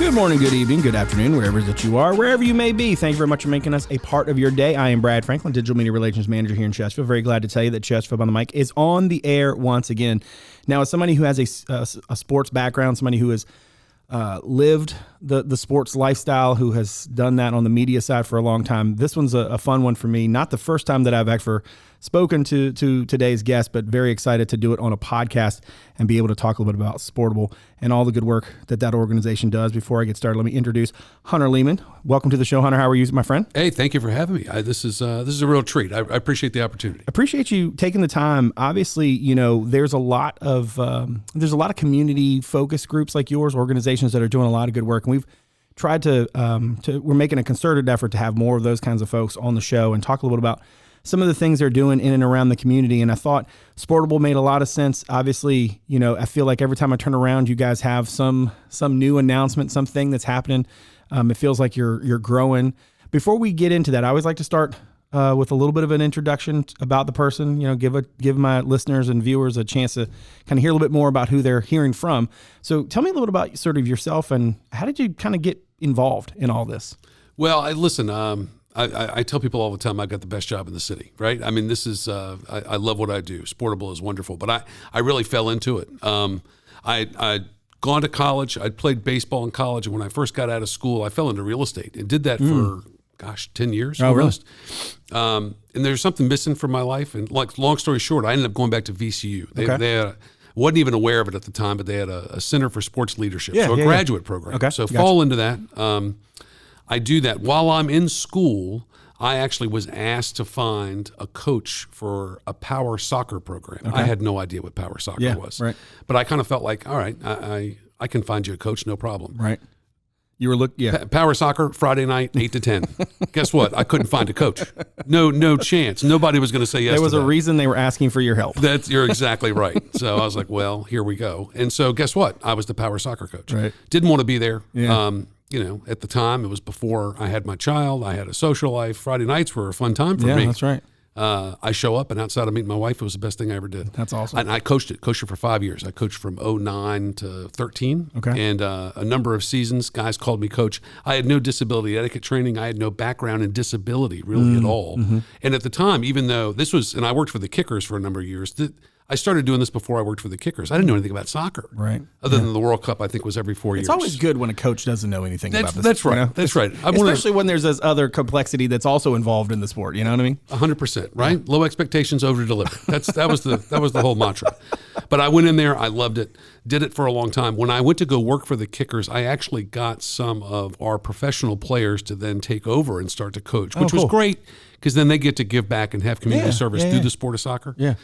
Good morning, good evening, good afternoon, wherever that you are, wherever you may be. Thank you very much for making us a part of your day. I am Brad Franklin, Digital Media Relations Manager here in Chesterfield. Very glad to tell you that Chesterfield Behind the Mic is on the air once again. Now, as somebody who has a sports background, somebody who has lived the sports lifestyle, who has done that on the media side for a long time, this one's a fun one for me. Not the first time that I've ever spoken to today's guest, but very excited to do it on a podcast and be able to talk a little bit about Sportable and all the good work that organization does. Before I get started, let me introduce Hunter Leemon. Welcome to the show, Hunter. How are you, my friend? Hey, thank you for having me. This is a real treat. I appreciate the opportunity. Appreciate you taking the time. Obviously, you know, there's a lot of community focus groups like yours, organizations that are doing a lot of good work, and we've tried to we're making a concerted effort to have more of those kinds of folks on the show and talk a little bit about some of the things they're doing in and around the community. And I thought Sportable made a lot of sense. Obviously, you know, I feel like every time I turn around, you guys have some new announcement, something that's happening. It feels like you're growing. Before we get into that, I always like to start with a little bit of an introduction about the person, you know, give my listeners and viewers a chance to kind of hear a little bit more about who they're hearing from. So tell me a little bit about sort of yourself and how did you kind of get involved in all this? Well, I tell people all the time I've got the best job in the city, right? I mean, this is, I love what I do. Sportable is wonderful, but I really fell into it. I'd gone to college. I'd played baseball in college, and when I first got out of school, I fell into real estate and did that for 10 years. Oh, almost. Really? And there's something missing from my life. And like, long story short, I ended up going back to VCU. They had wasn't even aware of it at the time, but they had a Center for Sports Leadership, a graduate program. Okay. So fall into that. I do that. While I'm in school, I actually was asked to find a coach for a power soccer program. Okay. I had no idea what power soccer was. Right. But I kind of felt like, all right, I can find you a coach, no problem. Right. You were power soccer, Friday night, 8 to 10. Guess what? I couldn't find a coach. No chance. Nobody was going to say yes. There was to a that. Reason they were asking for your help. You're exactly right. So I was like, well, here we go. And so guess what? I was the power soccer coach. Right. Didn't want to be there. Yeah. You know, at the time, it was before I had my child. I had a social life. Friday nights were a fun time for me. Yeah, that's right. I show up, and outside of meeting my wife, it was the best thing I ever did. That's awesome. And I coached her for 5 years. I coached from 2009 to 13. Okay. And a number of seasons, guys called me coach. I had no disability etiquette training. I had no background in disability really at all. Mm-hmm. And at the time, even though this was, and I worked for the Kickers for a number of years, I started doing this before I worked for the Kickers. I didn't know anything about soccer. Right. Other than the World Cup, I think was every 4 years. It's always good when a coach doesn't know anything about this. That's right. You know? That's right. Especially when there's this other complexity that's also involved in the sport. You know what I mean? 100%. Right. Yeah. Low expectations, over deliver. That was the whole mantra. But I went in there. I loved it. Did it for a long time. When I went to go work for the Kickers, I actually got some of our professional players to then take over and start to coach, which was great because then they get to give back and have community service through the sport of soccer. Yeah.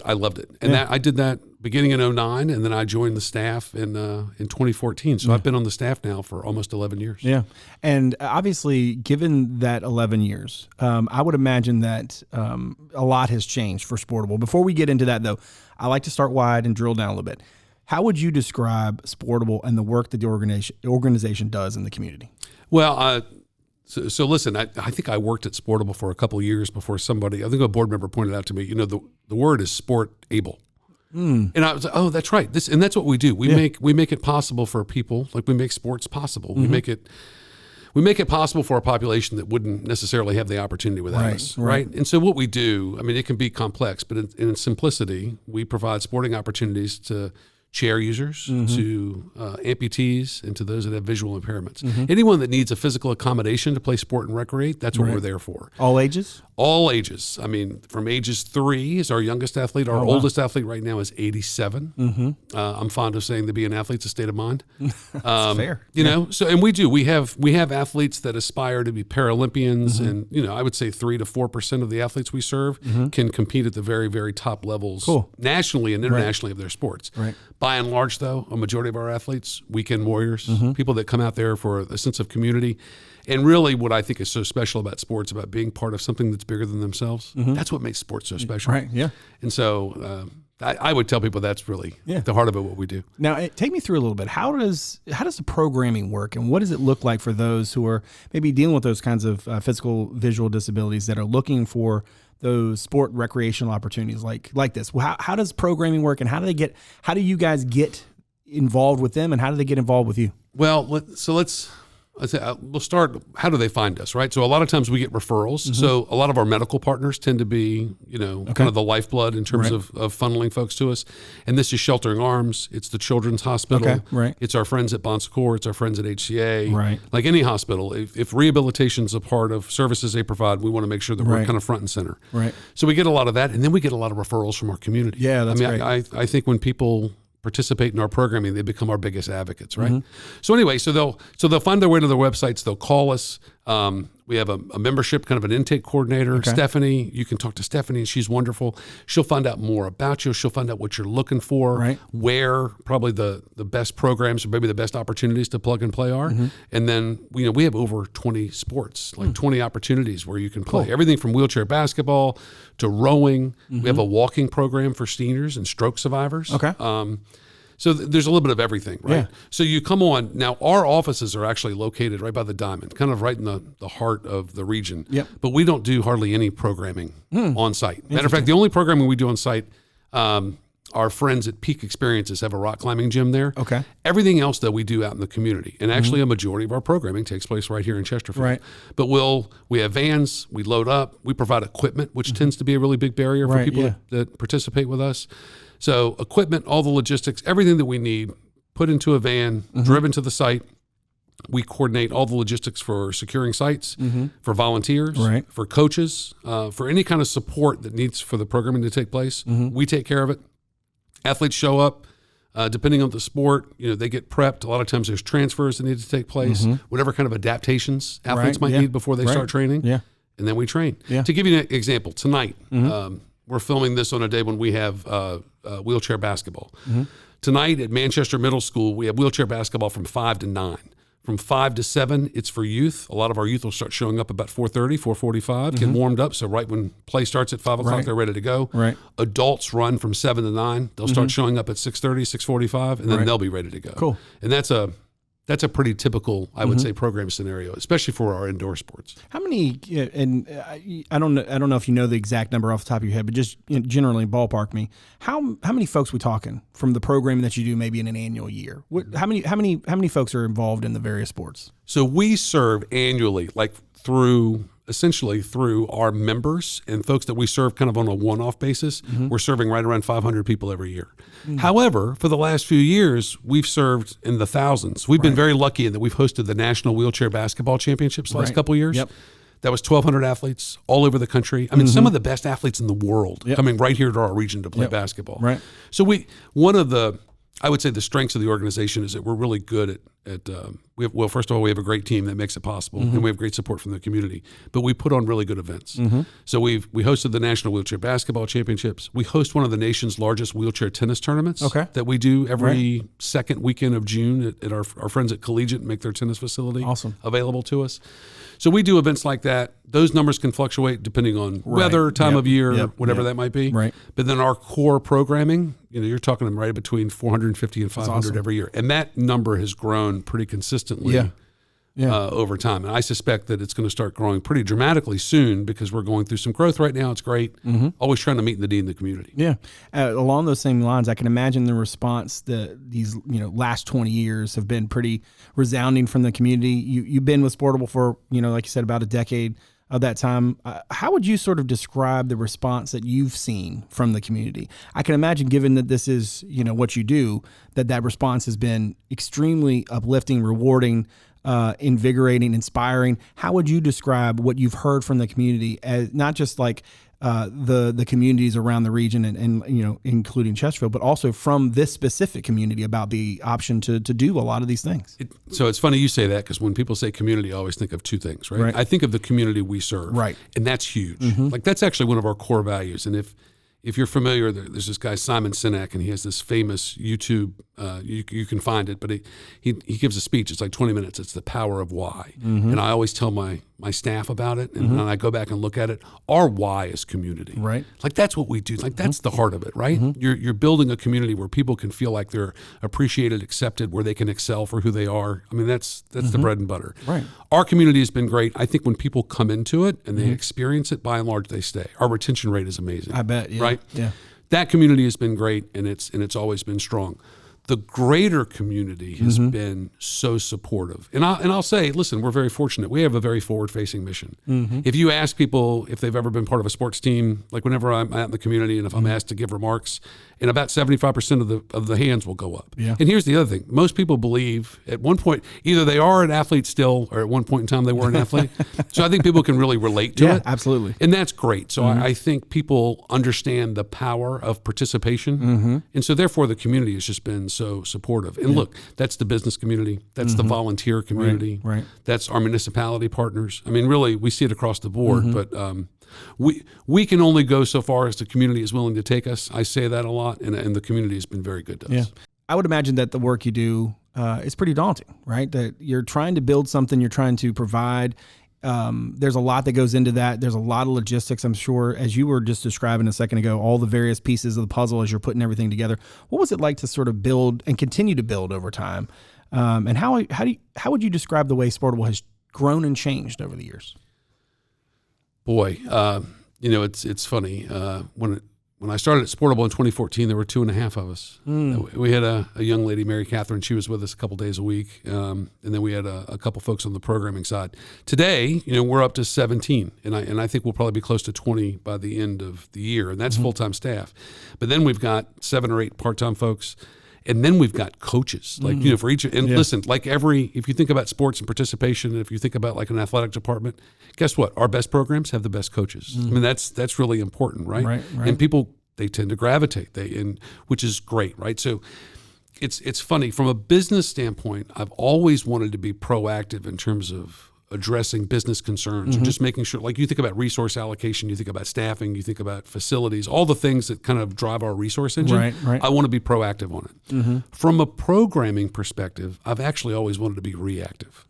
I loved it. And I did that beginning in 2009, and then I joined the staff in 2014. So I've been on the staff now for almost 11 years. Yeah. And obviously, given that 11 years, I would imagine that a lot has changed for Sportable. Before we get into that, though, I like to start wide and drill down a little bit. How would you describe Sportable and the work that the organization does in the community? Well, So listen, I think I worked at Sportable for a couple of years before I think a board member pointed out to me, you know, the word is sportable. And I was like, oh, that's right. And that's what we do. We make it possible for people, like we make sports possible. Mm-hmm. We make it possible for a population that wouldn't necessarily have the opportunity without us, right? And so what we do, I mean, it can be complex, but in simplicity, we provide sporting opportunities to chair users, to amputees, and to those that have visual impairments. Anyone that needs a physical accommodation to play sport and recreate, that's what we're there for. All ages? All ages. I mean, from ages 3 is our youngest athlete. Our oldest athlete right now is 87. I'm fond of saying to be an athlete's a state of mind. That's fair. You know, so, and we do. We have athletes that aspire to be Paralympians, and, you know, I would say 3 to 4% of the athletes we serve can compete at the very, very top levels nationally and internationally of their sports. Right. By and large, though, a majority of our athletes, weekend warriors, people that come out there for a sense of community. And really what I think is so special about sports, about being part of something that's bigger than themselves, that's what makes sports so special. Right, yeah. And so I would tell people that's really at the heart of what we do. Now, take me through a little bit. How does the programming work, and what does it look like for those who are maybe dealing with those kinds of physical, visual disabilities that are looking for those sport recreational opportunities like this? How does programming work, and how do you guys get involved with them, and how do they get involved with you? Well, we'll start. How do they find us, right? So a lot of times we get referrals. So a lot of our medical partners tend to be, kind of the lifeblood in terms of funneling folks to us. And this is Sheltering Arms. It's the Children's Hospital. Okay, right. It's our friends at Bon Secours. It's our friends at HCA. Right. Like any hospital, if rehabilitation's a part of services they provide, we want to make sure that we're kind of front and center. Right. So we get a lot of that, and then we get a lot of referrals from our community. Yeah, that's great. I think when people participate in our programming, they become our biggest advocates, right? So anyway, so they'll find their way to their websites. They'll call us. We have a membership, kind of an intake coordinator, Okay. Stephanie. You can talk to Stephanie, and she's wonderful. She'll find out more about you. She'll find out what you're looking for, Right. where probably the best programs or maybe the best opportunities to plug and play are. And then we have over 20 sports, like 20 opportunities where you can play. Cool. Everything from wheelchair basketball to rowing. We have a walking program for seniors and stroke survivors. Okay. So there's a little bit of everything, right? Yeah. So you come on. Now, our offices are actually located right by the Diamond, kind of right in the heart of the region. Yep. But we don't do hardly any programming on site. Matter of fact, the only programming we do on site, our friends at Peak Experiences have a rock climbing gym there. Okay. Everything else, though, we do out in the community. And actually, a majority of our programming takes place right here in Chesterfield. Right. But we have vans, we load up, we provide equipment, which tends to be a really big barrier for Right, people yeah. that participate with us. So equipment, all the logistics, everything that we need, put into a van, driven to the site. We coordinate all the logistics for securing sites, for volunteers, Right. for coaches, for any kind of support that needs for the programming to take place. We take care of it. Athletes show up. Depending on the sport, they get prepped. A lot of times there's transfers that need to take place, whatever kind of adaptations athletes might need before they start training. Yeah. And then we train. Yeah. To give you an example, tonight, we're filming this on a day when we have wheelchair basketball. Tonight at Manchester Middle School, we have wheelchair basketball from 5 to 9. From 5 to 7, it's for youth. A lot of our youth will start showing up about 4:30, 4:45, get warmed up. So right when play starts at 5 o'clock, Right. they're ready to go. Right. Adults run from 7 to 9. They'll start showing up at 6:30, 6:45, and then Right. they'll be ready to go. Cool. And that's a pretty typical, I would say, program scenario, especially for our indoor sports. How many? And I don't know if you know the exact number off the top of your head, but just generally ballpark me. How many folks we talking from the programming that you do maybe in an annual year? How many folks are involved in the various sports? So we serve annually, like essentially through our members and folks that we serve kind of on a one-off basis. We're serving right around 500 people every year. However, for the last few years, we've served in the thousands. We've been very lucky in that we've hosted the National Wheelchair Basketball Championships the last couple of years. Yep. That was 1,200 athletes all over the country. I mean, some of the best athletes in the world coming right here to our region to play basketball. Right. So I would say the strengths of the organization is that we're really good at first of all, we have a great team that makes it possible, and we have great support from the community. But we put on really good events. So we hosted the National Wheelchair Basketball Championships. We host one of the nation's largest wheelchair tennis tournaments that we do every second weekend of June at our friends at Collegiate make their tennis facility available to us. So we do events like that. Those numbers can fluctuate depending on weather, time of year, whatever that might be. Right. But then our core programming, you're talking right between 450 and 500 every year. And that number has grown pretty consistently over time. And I suspect that it's going to start growing pretty dramatically soon because we're going through some growth right now. It's great. Always trying to meet the need in the community. Yeah. Along those same lines, I can imagine the response that these last 20 years have been pretty resounding from the community. You've been with Sportable for, like you said, about a decade of that time. How would you sort of describe the response that you've seen from the community? I can imagine, given that this is, what you do, that response has been extremely uplifting, rewarding, invigorating, inspiring. How would you describe what you've heard from the community, as not just like the communities around the region and including Chesterfield, but also from this specific community about the option to do a lot of these things? So it's funny you say that, because when people say community, I always think of two things, right? I think of the community we serve, right, and that's huge. Like that's actually one of our core values. And if you're familiar, there's this guy Simon Sinek, and he has this famous YouTube. You can find it, but he gives a speech. It's like 20 minutes. It's the power of why, and I always tell my staff about it. And when I go back and look at it, our why is community. Right. Like that's what we do. Like that's the heart of it, right? You're building a community where people can feel like they're appreciated, accepted, where they can excel for who they are. I mean, that's the bread and butter. Right. Our community has been great. I think when people come into it and they experience it, by and large, they stay. Our retention rate is amazing. I bet. Yeah. Right. Yeah. That community has been great, and it's always been strong. the greater community has been so supportive. And I'll say, listen, we're very fortunate. We have a very forward-facing mission. If you ask people if they've ever been part of a sports team, like whenever I'm out in the community and if I'm asked to give remarks, and about 75% of the hands will go up. Yeah. And here's the other thing. Most people believe at one point, either they are an athlete still, or at one point in time they were an athlete. So I think people can really relate to it. Absolutely. And that's great. So I think people understand the power of participation. And so therefore the community has just been so supportive. And look, that's the business community. That's the volunteer community. Right. That's our municipality partners. I mean, really, we see it across the board, but we can only go so far as the community is willing to take us. I say that a lot, and the community has been very good to us. I would imagine that the work you do is pretty daunting, right? That you're trying to build something, you're trying to provide. There's a lot that goes into that. There's a lot of logistics, I'm sure, as you were just describing a second ago, all the various pieces of the puzzle as you're putting everything together. What was it like to sort of build and continue to build over time? And how would you describe the way Sportable has grown and changed over the years? Boy, it's funny. When I started at Sportable in 2014, there were 2.5 of us. We had a young lady, Mary Catherine. She was with us a couple days a week. And then we had a couple folks on the programming side. Today, we're up to 17. And I think we'll probably be close to 20 by the end of the year. And that's full-time staff. But then we've got 7 or 8 part-time folks. And then we've got coaches, like, for each, and listen, like if you think about sports and participation, and if you think about like an athletic department, guess what? Our best programs have the best coaches. I mean, that's really important, right? Right. And people, they tend to gravitate, which is great, right? So it's funny from a business standpoint. I've always wanted to be proactive in terms of addressing business concerns, or just making sure, like you think about resource allocation, you think about staffing, you think about facilities, all the things that kind of drive our resource engine. Right. I want to be proactive on it. From a programming perspective, I've actually always wanted to be reactive.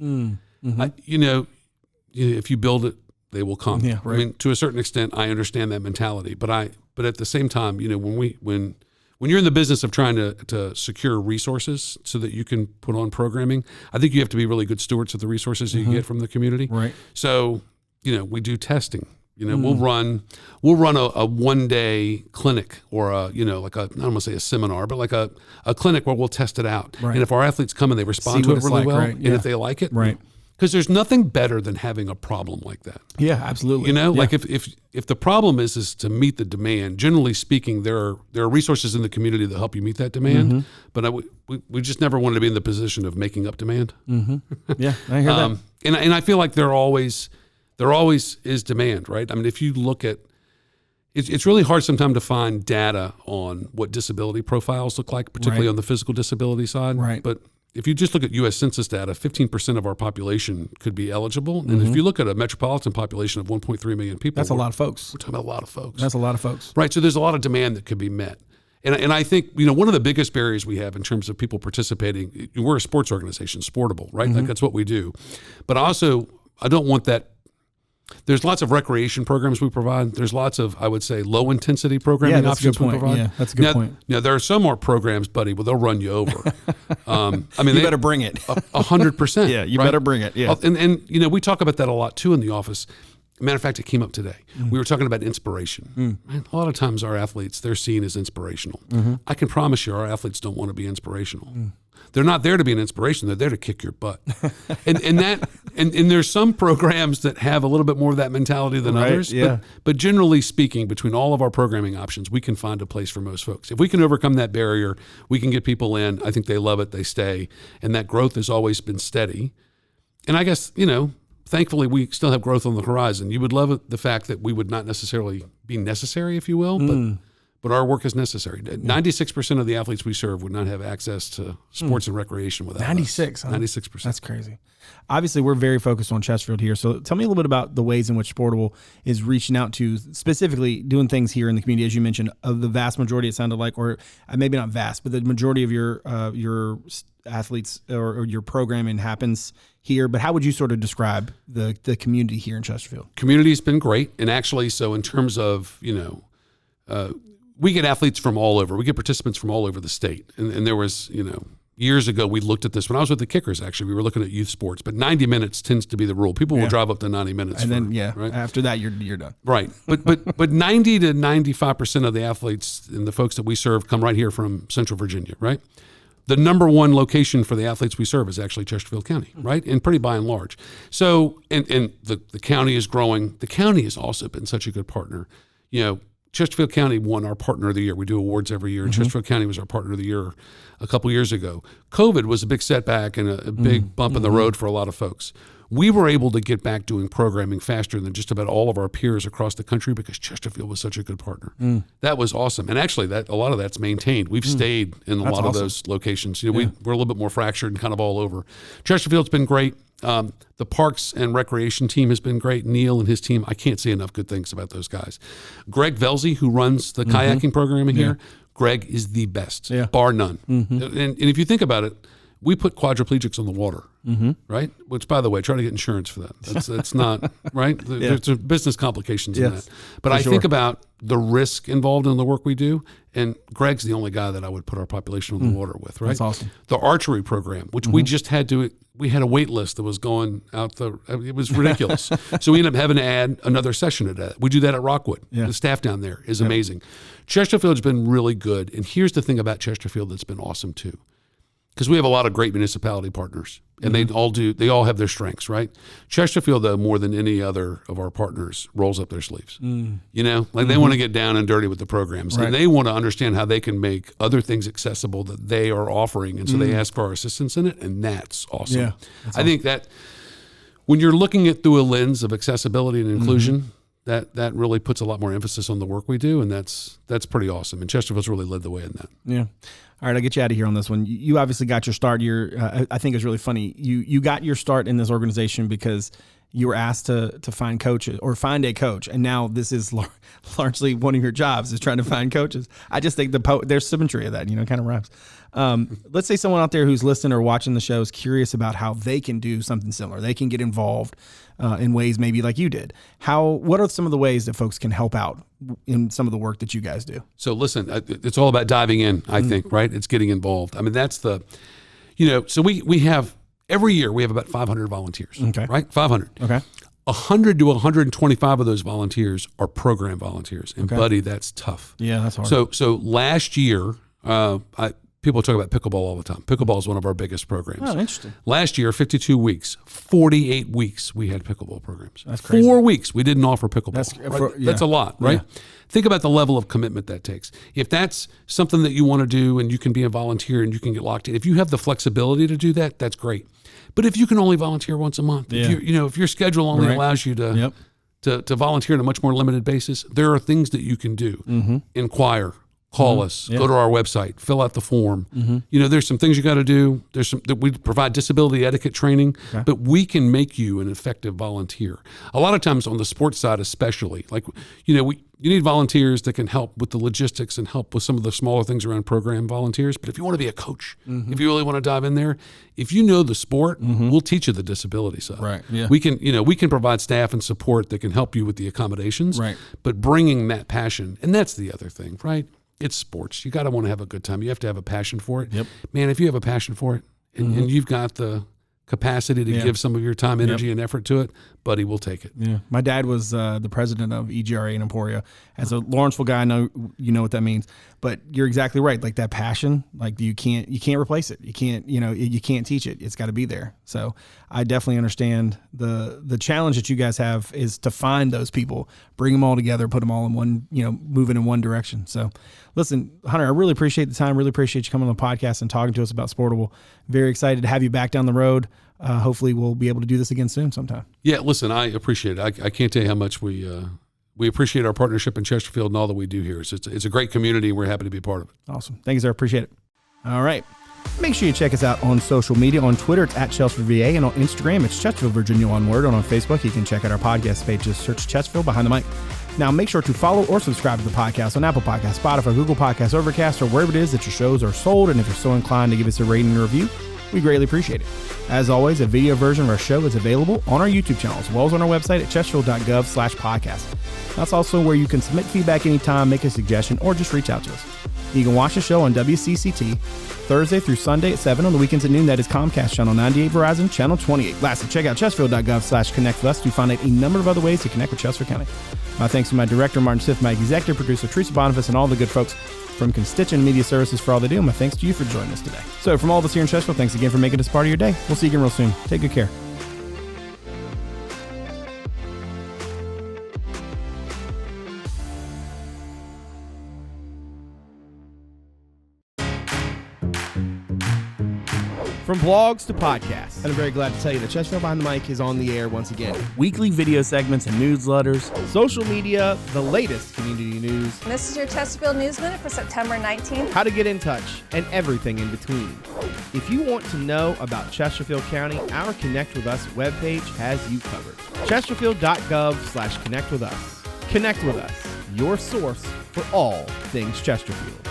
If you build it, they will come. Yeah, right. I mean, to a certain extent, I understand that mentality, but at the same time, when you're in the business of trying to secure resources so that you can put on programming, I think you have to be really good stewards of the resources that you get from the community. Right. So, we do testing. We'll run a one-day clinic, or I don't want to say a seminar, but like a clinic where we'll test it out. Right. And if our athletes come and they respond to it really well, right? and if they like it, right. Because there's nothing better than having a problem like that. Yeah, absolutely. Like if the problem is to meet the demand, generally speaking, there are resources in the community that help you meet that demand. But we just never wanted to be in the position of making up demand. Yeah, I hear that. And I feel like there always is demand, right? I mean, if you look at it's really hard sometimes to find data on what disability profiles look like, particularly on the physical disability side. Right. But if you just look at U.S. Census data, 15% of our population could be eligible. And if you look at a metropolitan population of 1.3 million people, that's a lot of folks. We're talking about a lot of folks. That's a lot of folks. Right. So there's a lot of demand that could be met. And I think, one of the biggest barriers we have in terms of people participating, we're a sports organization, Sportable, right? Like that's what we do. But also, I don't want that. There's lots of recreation programs we provide. There's lots of, I would say, low-intensity programming options we provide. Yeah, that's a good point. Now, there are some more programs, buddy, where they'll run you over. You better bring it. 100%. Yeah, you better bring it. Yeah. And we talk about that a lot, too, in the office. Matter of fact, it came up today. We were talking about inspiration. Man, a lot of times our athletes, they're seen as inspirational. I can promise you our athletes don't want to be inspirational. They're not there to be an inspiration. They're there to kick your butt. and there's some programs that have a little bit more of that mentality than others. Yeah. But generally speaking, between all of our programming options, we can find a place for most folks. If we can overcome that barrier, we can get people in. I think they love it. They stay. And that growth has always been steady. And I guess, thankfully, we still have growth on the horizon. You would love the fact that we would not necessarily be necessary, if you will, but our work is necessary. 96% of the athletes we serve would not have access to sports and recreation without 96, us. 96%. That's crazy. Obviously, we're very focused on Chesterfield here. So tell me a little bit about the ways in which Sportable is reaching out to, specifically doing things here in the community. As you mentioned, of the vast majority, it sounded like, or maybe not vast, but the majority of your athletes or your programming happens here. But how would you sort of describe the community here in Chesterfield? Community's been great. And actually, so in terms of, we get athletes from all over. We get participants from all over the state. And there was, years ago, we looked at this. When I was with the Kickers, actually, we were looking at youth sports. But 90 minutes tends to be the rule. People will drive up to 90 minutes. And then, right? After that, you're done. Right. But 90 to 95% of the athletes and the folks that we serve come right here from Central Virginia, right? the number one location for the athletes we serve is actually Chesterfield County, right? And pretty by and large. So, and the county is growing. The county has also been such a good partner. Chesterfield County won our Partner of the Year. We do awards every year, and Chesterfield County was our Partner of the Year a couple years ago. COVID was a big setback and a big bump in the road for a lot of folks. We were able to get back doing programming faster than just about all of our peers across the country because Chesterfield was such a good partner. That was awesome. And actually, a lot of that's maintained. We've stayed in a lot of those locations. We're a little bit more fractured and kind of all over. Chesterfield's been great. The Parks and Recreation team has been great. Neil and his team, I can't say enough good things about those guys. Greg Velzy, who runs the kayaking program in here, Greg is the best, bar none. And if you think about it, we put quadriplegics on the water, right? Which, by the way, try to get insurance for that. That's not, right? There's business complications in that. But I think about the risk involved in the work we do, and Greg's the only guy that I would put our population on the water with, right? That's awesome. The archery program, which we just had to, we had a wait list that was going out it was ridiculous. So we ended up having to add another session to that. We do that at Rockwood. The staff down there is amazing. Chesterfield's been really good. And here's the thing about Chesterfield that's been awesome too. Because we have a lot of great municipality partners, and they all have their strengths, right? Chesterfield, though, more than any other of our partners, rolls up their sleeves. They want to get down and dirty with the programs, and they want to understand how they can make other things accessible that they are offering, and so they ask for our assistance in it, and that's awesome. I think that when you're looking at through a lens of accessibility and inclusion, that really puts a lot more emphasis on the work we do, and that's pretty awesome. And Chesterfield's really led the way in that. Yeah. All right, I'll get you out of here on this one. You obviously got your start. I think it's really funny. You got your start in this organization because you were asked to find coaches or find a coach, and now this is largely one of your jobs is trying to find coaches. I just think there's symmetry of that, kind of rhymes. Let's say someone out there who's listening or watching the show is curious about how they can do something similar. They can get involved in ways maybe like you did. What are some of the ways that folks can help out in some of the work that you guys do? So listen, it's all about diving in, I think, right? It's getting involved. I mean, that's so we have, every year we have about 500 volunteers, right? 500. Okay. 100 to 125 of those volunteers are program volunteers. And buddy, that's tough. Yeah, that's hard. So last year, people talk about pickleball all the time. Pickleball is one of our biggest programs. Oh, interesting. Last year, 52 weeks, 48 weeks, we had pickleball programs. That's crazy. 4 weeks, we didn't offer pickleball. That's a lot, right? Yeah. Think about the level of commitment that takes. If that's something that you want to do and you can be a volunteer and you can get locked in, if you have the flexibility to do that, that's great. But if you can only volunteer once a month, if your schedule only allows you to volunteer on a much more limited basis, there are things that you can do. Inquire. Call us, go to our website, fill out the form. There's some things you got to do. We provide disability etiquette training, but we can make you an effective volunteer. A lot of times on the sports side, especially, you need volunteers that can help with the logistics and help with some of the smaller things around program volunteers. But if you want to be a coach, if you really want to dive in there, if you know the sport, we'll teach you the disability side. Right. Yeah. We can provide staff and support that can help you with the accommodations. Right. But bringing that passion, and that's the other thing, right? It's sports. You got to want to have a good time. You have to have a passion for it. Yep. Man, if you have a passion for it and you've got the capacity to give some of your time, energy, and effort to it, buddy, we'll take it. Yeah. My dad was the president of EGRA in Emporia. As a Lawrenceville guy, I know you know what that means. But you're exactly right. Like that passion, like you can't replace it. You can't teach it. It's got to be there. So I definitely understand the challenge that you guys have is to find those people, bring them all together, put them all in one, moving in one direction. So listen, Hunter, I really appreciate the time. Really appreciate you coming on the podcast and talking to us about Sportable. Very excited to have you back down the road. Hopefully we'll be able to do this again soon sometime. Yeah, listen, I appreciate it. I can't tell you how much we appreciate our partnership in Chesterfield and all that we do here. So it's a great community, and we're happy to be a part of it. Awesome. Thank you, sir. Appreciate it. All right. Make sure you check us out on social media. On Twitter, it's at Chesterfield VA, and on Instagram, it's Chesterfield Virginia one word. And on Facebook, you can check out our podcast page. Just search Chesterfield Behind the Mic. Now, make sure to follow or subscribe to the podcast on Apple Podcasts, Spotify, Google Podcasts, Overcast, or wherever it is that your shows are sold. And if you're so inclined to give us a rating and review, we greatly appreciate it. As always, a video version of our show is available on our YouTube channel, as well as on our website at Chesterfield.gov/podcast. That's also where you can submit feedback anytime, make a suggestion, or just reach out to us. You can watch the show on WCCT Thursday through Sunday at 7, on the weekends at noon. That is Comcast Channel 98, Verizon Channel 28. Lastly, check out Chesterfield.gov/connect with us to find out a number of other ways to connect with Chesterfield County. My thanks to my director, Martin Stith, my executive producer, Teresa, Bonifas, and all the good folks from Constituent Media Services for all they do. My thanks to you for joining us today. So from all of us here in Chesterfield, thanks again for making this part of your day. We'll see you again real soon. Take good care. From blogs to podcasts, and I'm very glad to tell you that Chesterfield Behind the Mic is on the air once again. Weekly video segments and newsletters, social media, the latest community news. And this is your Chesterfield News Minute for September 19th. How to get in touch, and everything in between. If you want to know about Chesterfield County, our Connect With Us webpage has you covered. Chesterfield.gov/connect with us. Connect with us, your source for all things Chesterfield.